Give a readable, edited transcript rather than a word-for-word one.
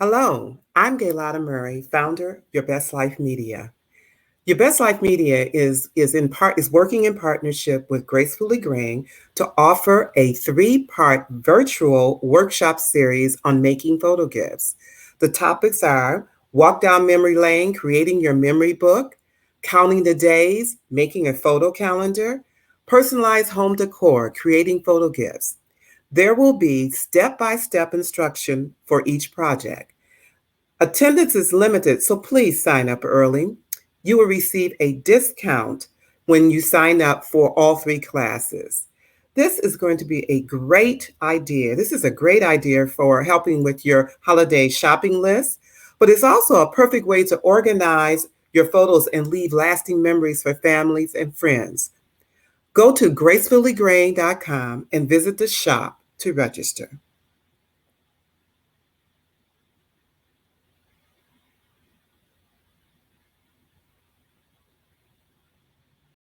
Hello, I'm Gaylotta Murray, founder of Your Best Life Media. Your Best Life Media is working in partnership with Gracefully Graying to offer a three-part virtual workshop series on making photo gifts. The topics are walk down memory lane, creating your memory book, counting the days, making a photo calendar, personalized home decor, creating photo gifts. There will be step-by-step instruction for each project. Attendance is limited, so please sign up early. You will receive a discount when you sign up for all three classes. This is going to be a great idea. This is a great idea for helping with your holiday shopping list, but it's also a perfect way to organize your photos and leave lasting memories for families and friends. Go to gracefullygrain.com and visit the shop to register.